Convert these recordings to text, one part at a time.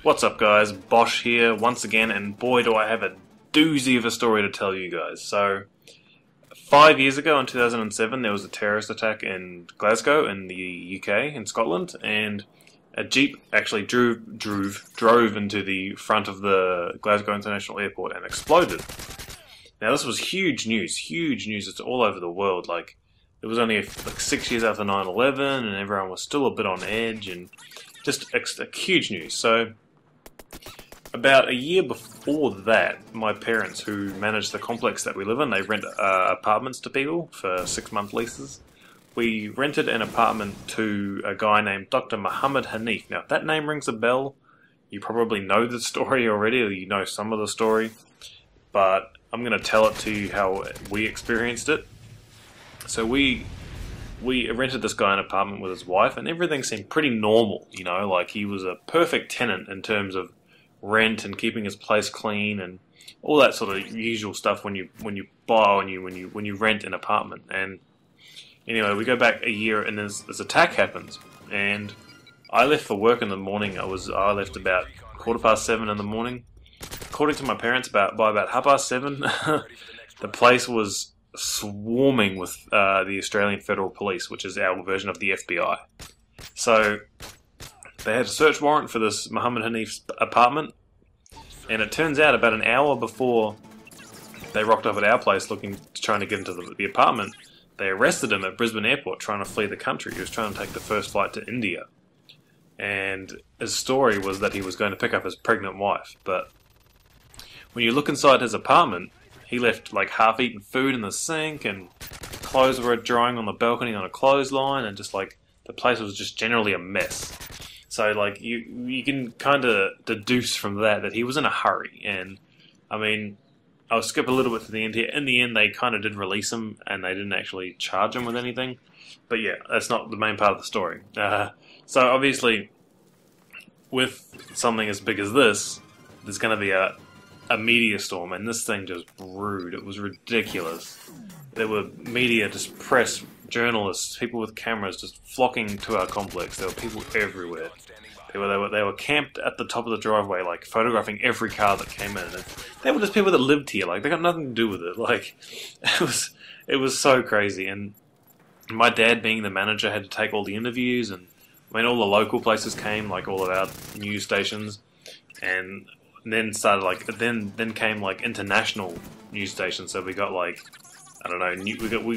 What's up guys, Bosch here once again, and boy do I have a doozy of a story to tell you guys. So, 5 years ago in 2007 there was a terrorist attack in Glasgow in the UK, in Scotland, and a Jeep actually drove into the front of the Glasgow International Airport and exploded. Now this was huge news, it's all over the world. Like, it was only like 6 years after 9/11 and everyone was still a bit on edge, and just huge news. So, about a year before that, my parents, who manage the complex that we live in, they rent apartments to people for 6-month leases. We rented an apartment to a guy named Dr. Muhammad Hanif. Now, if that name rings a bell, you probably know the story already, or you know some of the story, but I'm going to tell it to you how we experienced it. So we rented this guy an apartment with his wife, and everything seemed pretty normal, you know, like he was a perfect tenant in terms of rent and keeping his place clean and all that sort of usual stuff when you rent an apartment. And anyway, we go back a year and this attack happens, and I left for work in the morning. I left about 7:15 in the morning. According to my parents, by about 7:30, the place was swarming with the Australian Federal Police, which is our version of the FBI. So they had a search warrant for this Muhammad Hanif's apartment, and it turns out about an hour before they rocked up at our place trying to get into the apartment, they arrested him at Brisbane Airport trying to flee the country. He was trying to take the first flight to India, and his story was that he was going to pick up his pregnant wife. But when you look inside his apartment, he left like half-eaten food in the sink, and clothes were drying on the balcony on a clothesline, and just like the place was just generally a mess. So like you can kind of deduce from that he was in a hurry. And I mean, I'll skip a little bit to the end here. In the end, they kind of did release him, and they didn't actually charge him with anything. But yeah, that's not the main part of the story. So obviously, with something as big as this, there's going to be a media storm, and this thing just brewed. It was ridiculous. There were media, just press, journalists, people with cameras just flocking to our complex. There were people everywhere. They were camped at the top of the driveway, like photographing every car that came in. And they were just people that lived here. Like, they got nothing to do with it. Like, it was so crazy. And my dad, being the manager, had to take all the interviews, and I mean, all the local places came, like all of our news stations, and then then came like international news stations. So we got like, I don't know,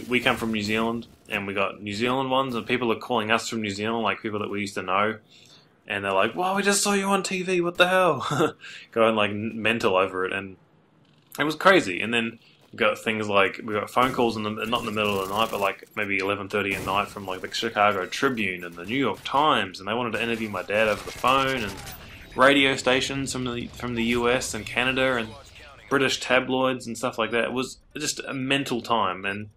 we come from New Zealand, and we got New Zealand ones, and people are calling us from New Zealand, like people that we used to know, and they're like, "Wow, we just saw you on TV, what the hell?" Going like mental over it, and it was crazy. And then we got things like, we got phone calls not in the middle of the night, but like maybe 11:30 at night from like the Chicago Tribune and the New York Times, and they wanted to interview my dad over the phone, and radio stations from the US and Canada, and British tabloids and stuff like that. It was just a mental time, and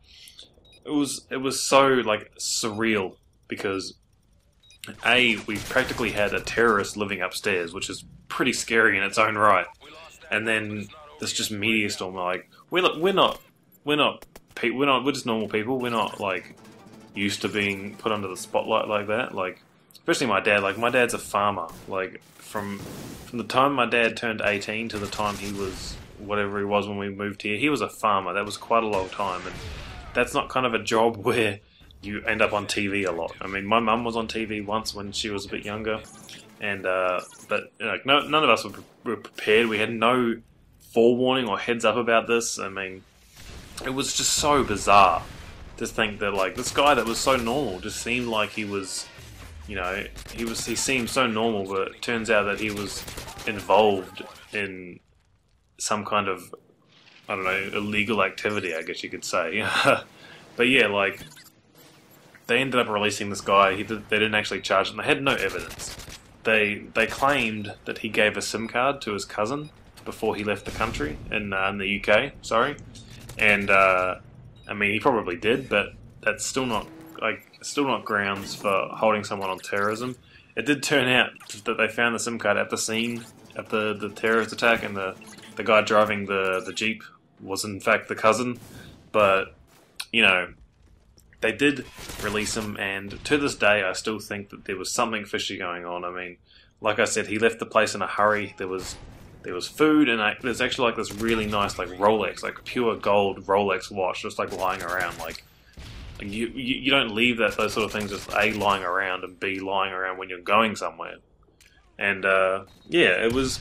it was so like surreal, because we practically had a terrorist living upstairs, which is pretty scary in its own right, and then this just media storm. Like, we're just normal people. We're not like used to being put under the spotlight like that. Like, especially my dad. Like, my dad's a farmer. Like, from the time my dad turned 18 to the time he was whatever he was when we moved here, he was a farmer. That was quite a long time, and that's not kind of a job where you end up on TV a lot. I mean, my mum was on TV once when she was a bit younger, and but like, none of us were prepared. We had no forewarning or heads up about this. I mean, it was just so bizarre to think that like this guy that was so normal just seemed like he was, you know, he seemed so normal, but it turns out that he was involved in some kind of, I don't know, illegal activity, I guess you could say. But yeah, like, they ended up releasing this guy. They didn't actually charge him. They had no evidence. They claimed that he gave a SIM card to his cousin before he left the country, in the UK, sorry. And, I mean, he probably did, but that's still not grounds for holding someone on terrorism. It did turn out that they found the SIM card at the scene of the terrorist attack, and the guy driving the Jeep was in fact the cousin. But, you know, they did release him, and to this day, I still think that there was something fishy going on. I mean, like I said, he left the place in a hurry. There was food, and there's actually like this really nice like Rolex, like pure gold Rolex watch, just like lying around. Like you don't leave those sort of things just A, lying around, and B, lying around when you're going somewhere. And yeah, it was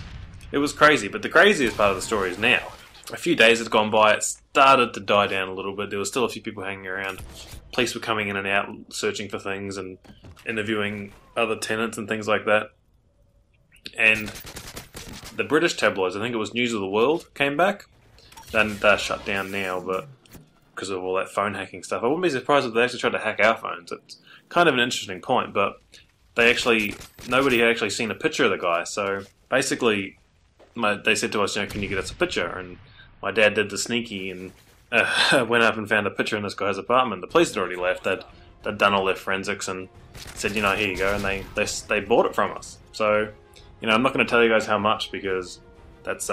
crazy. But the craziest part of the story is now. A few days had gone by, it started to die down a little bit. There was still a few people hanging around. Police were coming in and out, searching for things and interviewing other tenants and things like that. And the British tabloids, I think it was News of the World, came back. They're shut down now, but because of all that phone hacking stuff. I wouldn't be surprised if they actually tried to hack our phones. It's kind of an interesting point, but nobody had actually seen a picture of the guy. So basically, they said to us, can you get us a picture? And my dad did the sneaky and went up and found a picture in this guy's apartment. The police had already left. They'd done all their forensics and said, here you go, and they bought it from us. So, I'm not going to tell you guys how much because that's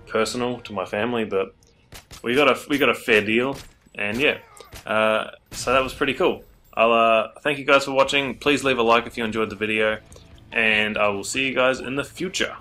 personal to my family, but we got a fair deal, and yeah, so that was pretty cool. I'll thank you guys for watching. Please leave a like if you enjoyed the video, and I will see you guys in the future.